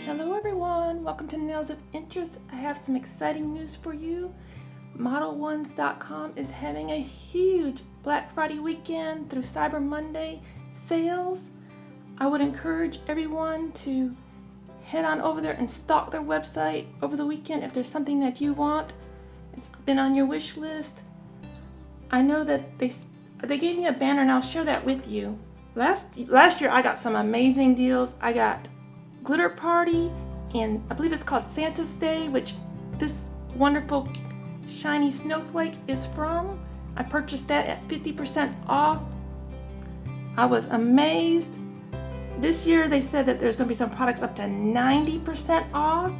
Hello everyone, welcome to Nails of Interest. I have some exciting news for you. Modelones.com is having a huge Black Friday weekend through Cyber Monday sales. I would encourage everyone to head on over there and stalk their website over the weekend if there's something that you want. It's been on your wish list. I know that they gave me a banner and I'll share that with you. Last year I got some amazing deals. I got Glitter Party, and I believe it's called Santa's Day, which this wonderful shiny snowflake is from. I purchased that at 50% off. I was amazed. This year they said that there's going to be some products up to 90% off,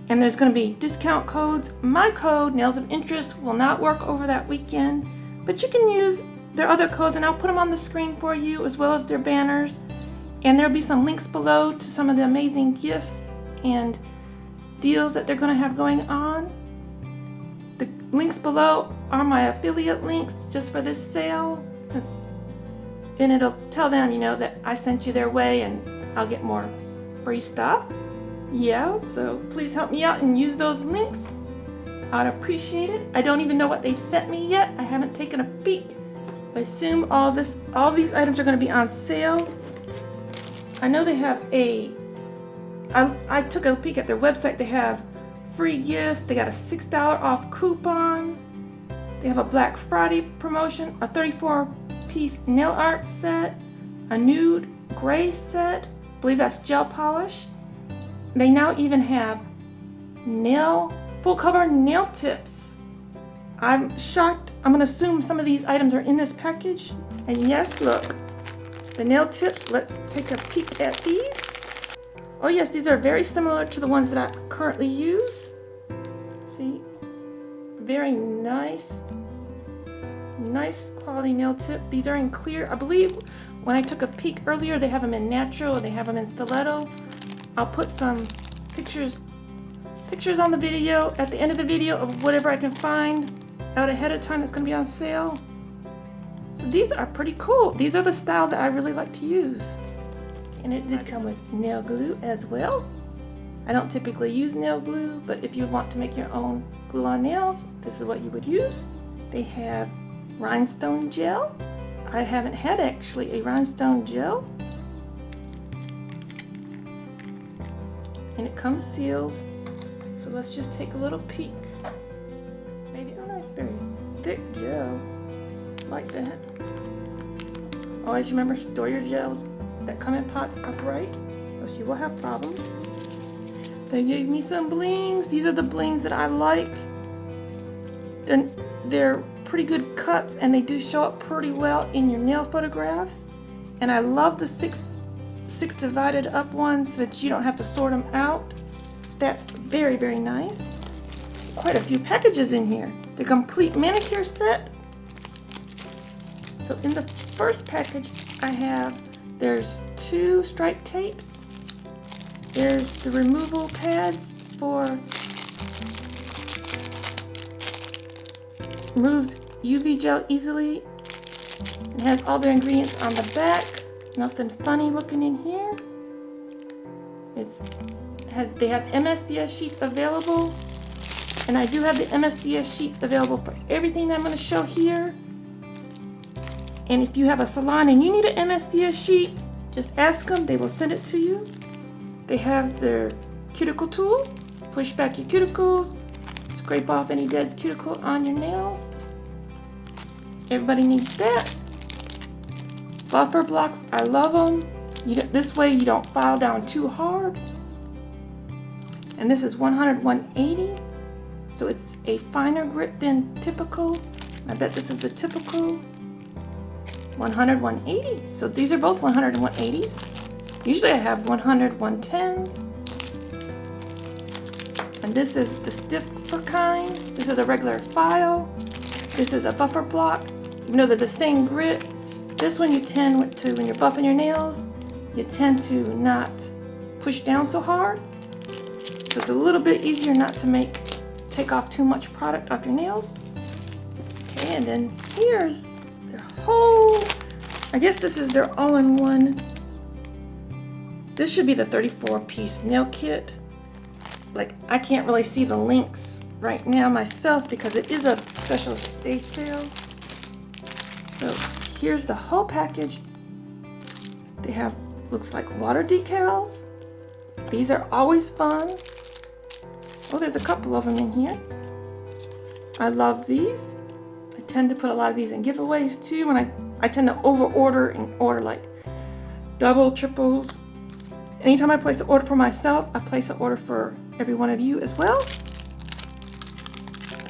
and there's going to be discount codes. My code, Nails of Interest, will not work over that weekend, but you can use their other codes, and I'll put them on the screen for you as well as their banners. And there'll be some links below to some of the amazing gifts and deals that they're going to have going on. The links below are my affiliate links just for this sale, and it'll tell them, that I sent you their way and I'll get more free stuff. Yeah, so please help me out and use those links. I'd appreciate it. I don't even know what they've sent me yet. I haven't taken a peek. I assume all these items are going to be on sale. I know they have I took a peek at their website. They have free gifts. They got a $6 off coupon. They have a Black Friday promotion, a 34-piece nail art set, a nude gray set. I believe that's gel polish. They now even have full cover nail tips. I'm shocked. I'm gonna assume some of these items are in this package. And yes, look. The nail tips, let's take a peek at these. Oh yes, these are very similar to the ones that I currently use. See, very nice quality nail tip. These are in clear. I believe when I took a peek earlier, they have them in natural and they have them in stiletto. I'll put some pictures on the video, at the end of the video, of whatever I can find out ahead of time that's gonna be on sale. So these are pretty cool. These are the style that I really like to use. And it did come with nail glue as well. I don't typically use nail glue, but if you want to make your own glue on nails, this is what you would use. They have Rhinestone Gel. I haven't had actually a Rhinestone Gel. And it comes sealed. So let's just take a little peek. Maybe, oh nice, very thick gel. Like that. Always remember, store your gels that come in pots upright, or you will have problems. They gave me some blings. These are the blings that I like. They're pretty good cuts, and they do show up pretty well in your nail photographs. And I love the six divided up ones so that you don't have to sort them out. That's very, very nice. Quite a few packages in here. The complete manicure set. So in the first package there's 2 stripe tapes. There's the removal pads removes UV gel easily. It has all their ingredients on the back. Nothing funny looking in here. They have MSDS sheets available, and I do have the MSDS sheets available for everything that I'm going to show here. And if you have a salon and you need an MSDS sheet, just ask them, they will send it to you. They have their cuticle tool, push back your cuticles, scrape off any dead cuticle on your nail. Everybody needs that. Buffer blocks, I love them. This way you don't file down too hard. And this is 100/180, so it's a finer grit than typical. I bet this is the typical 100/180. So these are both 100/180s. Usually I have 100/110s. And this is the stiffer kind. This is a regular file. This is a buffer block. Even though they're the same grit, this one you tend to, when you're buffing your nails, you tend to not push down so hard. So it's a little bit easier not to take off too much product off your nails. Okay, and then here's their whole, I guess this is their all-in-one This should be the 34-piece nail kit. Like, I can't really see the links right now myself because it is a special stay sale. So here's the whole package. They have, looks like water decals. These are always fun. Oh, there's a couple of them in here. I love these. I tend to put a lot of these in giveaways too. When I tend to over order and order like double, triples. Anytime I place an order for myself, I place an order for every one of you as well.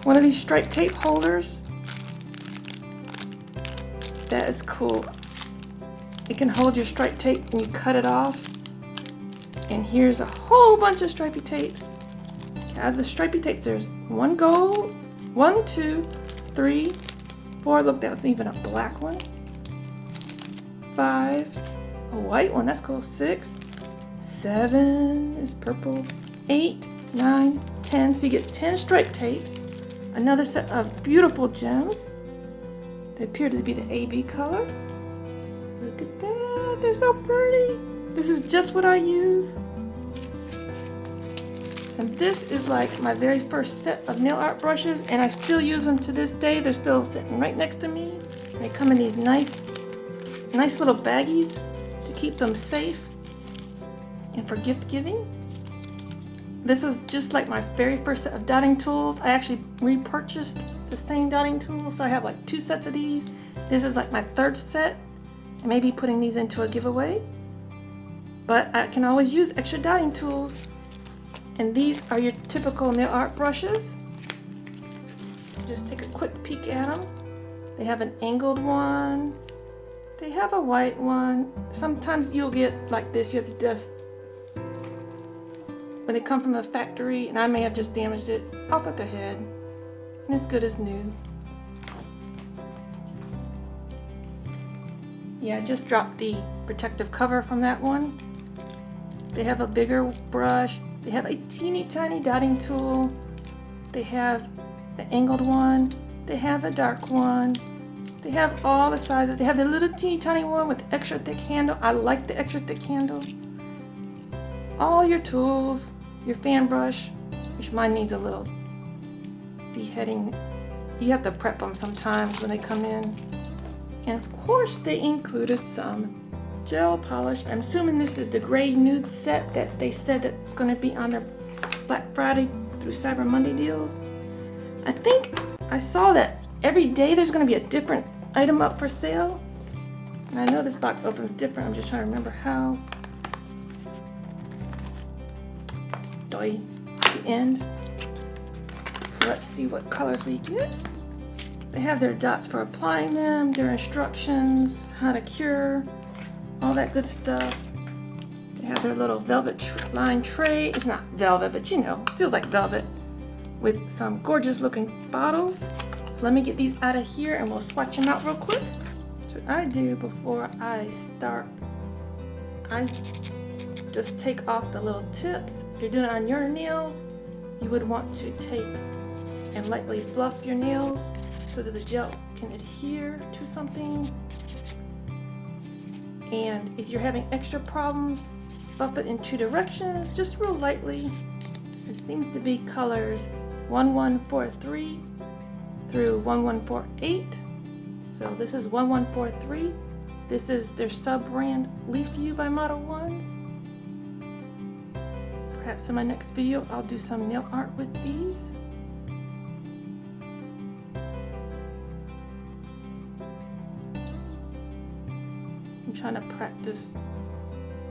One of these striped tape holders. That is cool. It can hold your striped tape and you cut it off. And here's a whole bunch of stripy tapes. Out of the stripy tapes, there's one gold, 1, 2, 3, 4. Look, that's even a black one. 5, a white one. That's cool. 6, 7 is purple. 8, 9, 10. So you get 10 striped tapes. Another set of beautiful gems. They appear to be the AB color. Look at that. They're so pretty. This is just what I use. And this is like my very first set of nail art brushes, and I still use them to this day. They're still sitting right next to me. They come in these nice little baggies to keep them safe and for gift giving. This was just like my very first set of dotting tools. I actually repurchased the same dotting tools, so I have like 2 sets of these. This is like my 3rd set. I may be putting these into a giveaway, but I can always use extra dotting tools. And these are your typical nail art brushes. Just take a quick peek at them. They have an angled one. They have a white one. Sometimes you'll get like this. You have to just, when they come from the factory, and I may have just damaged it, off with the head. And it's good as new. Yeah, I just dropped the protective cover from that one. They have a bigger brush. They have a teeny tiny dotting tool. They have the angled one. They have the dark one. They have all the sizes. They have the little teeny tiny one with the extra thick handle. I like the extra thick handle. All your tools, your fan brush, which mine needs a little beheading. You have to prep them sometimes when they come in. And of course they included some gel polish. I'm assuming this is the gray nude set that they said that's going to be on their Black Friday through Cyber Monday deals. I think I saw that every day there's going to be a different item up for sale. And I know this box opens different. I'm just trying to remember how. The end. So let's see what colors we get. They have their dots for applying them, their instructions, how to cure, all that good stuff. They have their little velvet lined tray. It's not velvet, but you know, feels like velvet, with some gorgeous looking bottles. So let me get these out of here and we'll swatch them out real quick. So what I do before I start, I just take off the little tips. If you're doing it on your nails, you would want to take and lightly fluff your nails so that the gel can adhere to something. And if you're having extra problems, buff it in 2 directions, just real lightly. It seems to be colors 1143 through 1148. So this is 1143. This is their sub-brand Leaf View by Modelones. Perhaps in my next video I'll do some nail art with these. I'm trying to practice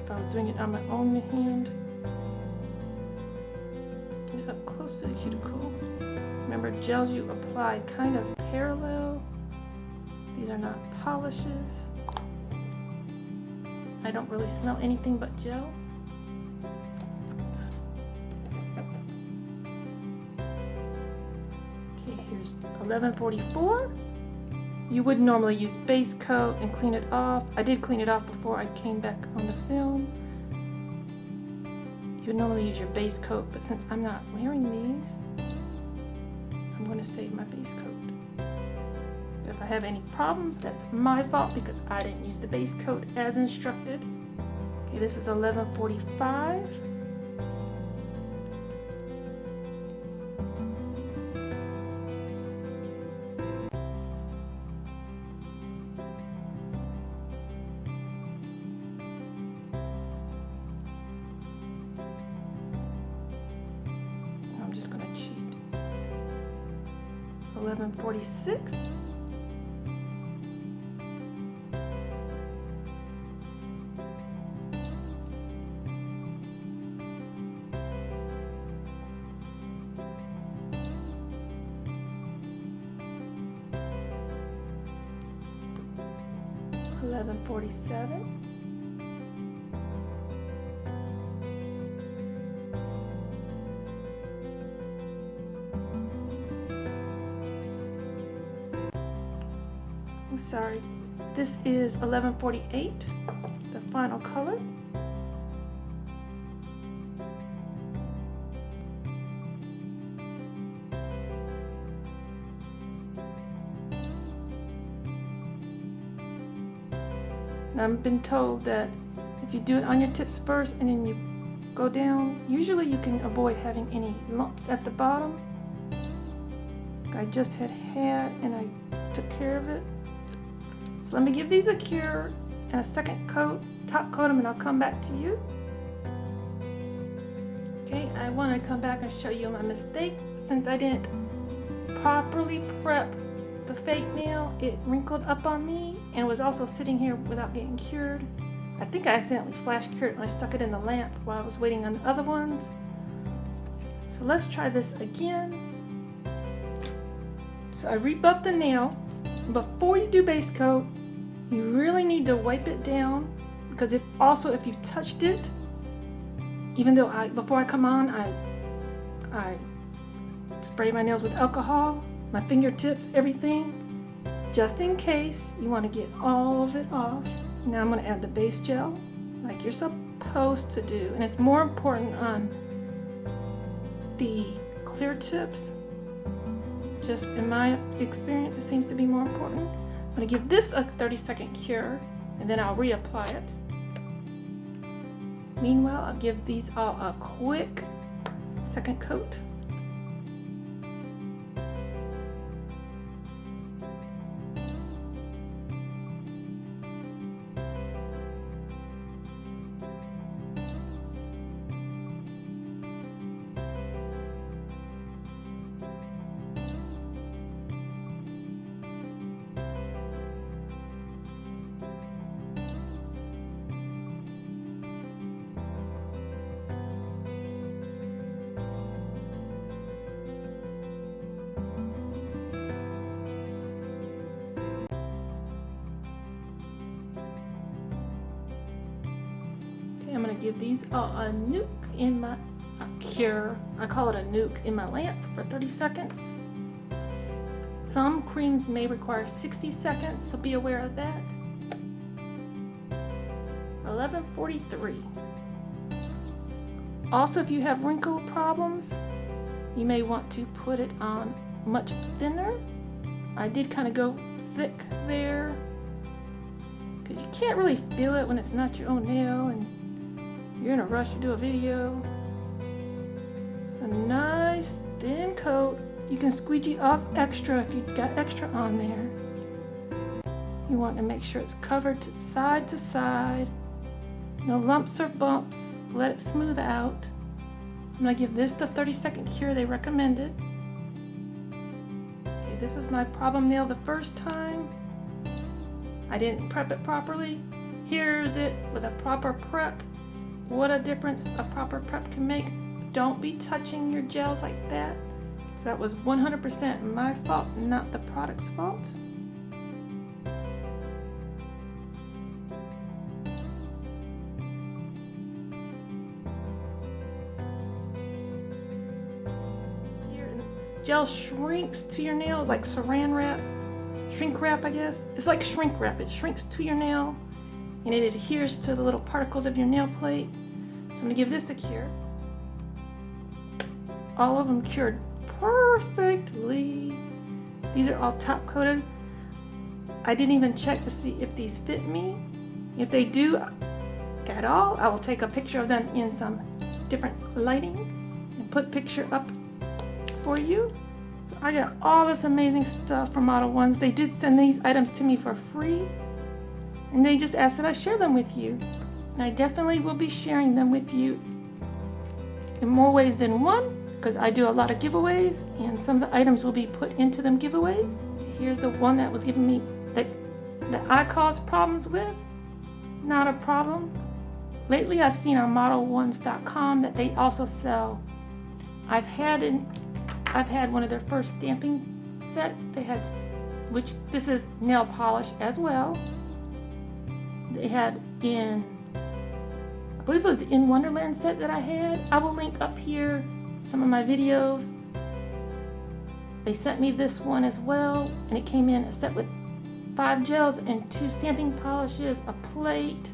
if I was doing it on my own hand. Get it up close to the cuticle. Remember, gels you apply kind of parallel. These are not polishes. I don't really smell anything but gel. Okay, here's 1144. You would normally use base coat and clean it off. I did clean it off before I came back on the film. You would normally use your base coat, but since I'm not wearing these, I'm going to save my base coat. If I have any problems, that's my fault because I didn't use the base coat as instructed. Okay, this is 11:45. I'm just going to cheat. 11:46. $11.47. I'm sorry. This is 11:48. The final color. And I've been told that if you do it on your tips first and then you go down, usually you can avoid having any lumps at the bottom. I just had and I took care of it. So let me give these a cure and a second coat, top coat them, and I'll come back to you. Okay, I want to come back and show you my mistake. Since I didn't properly prep the fake nail, it wrinkled up on me and was also sitting here without getting cured. I think I accidentally flash cured it when I stuck it in the lamp while I was waiting on the other ones. So let's try this again. So I rebuffed the nail. Before you do base coat, you really need to wipe it down, because if you touched it, even though before I come on, I spray my nails with alcohol, my fingertips, everything, just in case you want to get all of it off. Now I'm going to add the base gel like you're supposed to do, and it's more important on the clear tips. Just in my experience, it seems to be more important. I'm going to give this a 30-second cure, and then I'll reapply it. Meanwhile, I'll give these all a quick second coat. I'm going to give these a nuke in my cure. I call it a nuke in my lamp for 30 seconds. Some creams may require 60 seconds, so be aware of that. 11:43. Also, if you have wrinkle problems, you may want to put it on much thinner. I did kind of go thick there, because you can't really feel it when it's not your own nail and you're in a rush to do a video. It's a nice thin coat. You can squeegee off extra if you've got extra on there. You want to make sure it's covered side to side. No lumps or bumps. Let it smooth out. I'm going to give this the 30-second cure they recommended. Okay, this was my problem nail the first time. I didn't prep it properly. Here's it with a proper prep. What a difference a proper prep can make. Don't be touching your gels like that. So that was 100% my fault, not the product's fault. Here, gel shrinks to your nail like saran wrap, shrink wrap, I guess. It's like shrink wrap. It shrinks to your nail and it adheres to the little particles of your nail plate. So I'm going to give this a cure. All of them cured perfectly. These are all top coated. I didn't even check to see if these fit me. If they do, at all, I will take a picture of them in some different lighting and put picture up for you. So I got all this amazing stuff from Modelones. They did send these items to me for free, and they just asked that I share them with you. And I definitely will be sharing them with you in more ways than one, because I do a lot of giveaways, and some of the items will be put into them giveaways. Here's the one that was giving me that I caused problems with. Not a problem. Lately I've seen on Modelones.com that they also sell, I've had one of their first stamping sets they had, which this is nail polish as well. They had in, I believe it was the In Wonderland set that I had. I will link up here some of my videos. They sent me this one as well, and it came in a set with 5 gels and 2 stamping polishes, a plate.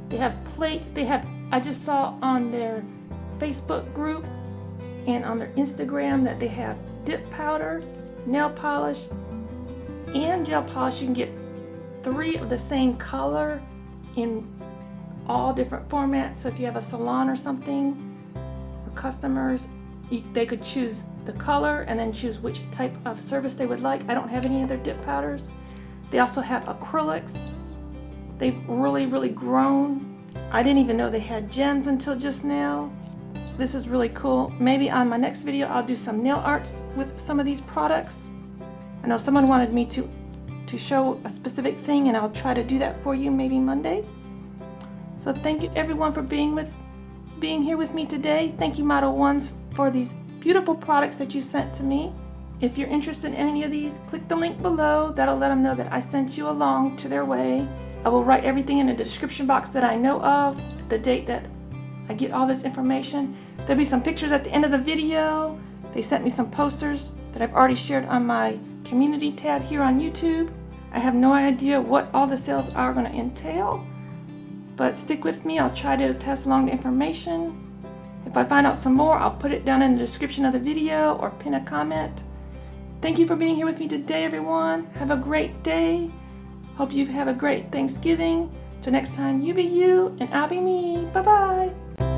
They have plates. They have, I just saw on their Facebook group and on their Instagram that they have dip powder, nail polish, and gel polish. You can get 3 of the same color in all different formats. So if you have a salon or something, for customers, they could choose the color and then choose which type of service they would like. I don't have any other dip powders. They also have acrylics. They've really grown. I didn't even know they had gems until just now. This is really cool. Maybe on my next video I'll do some nail arts with some of these products. I know someone wanted me to show a specific thing, and I'll try to do that for you maybe Monday. So thank you everyone for being here with me today. Thank you Modelones for these beautiful products that you sent to me. If you're interested in any of these, click the link below. That'll let them know that I sent you along to their way. I will write everything in the description box that I know of, the date that I get all this information. There'll be some pictures at the end of the video. They sent me some posters that I've already shared on my community tab here on YouTube. I have no idea what all the sales are going to entail, but stick with me. I'll try to pass along the information. If I find out some more, I'll put it down in the description of the video or pin a comment. Thank you for being here with me today, everyone. Have a great day. Hope you have a great Thanksgiving. Till next time, you be you and I'll be me. Bye-bye.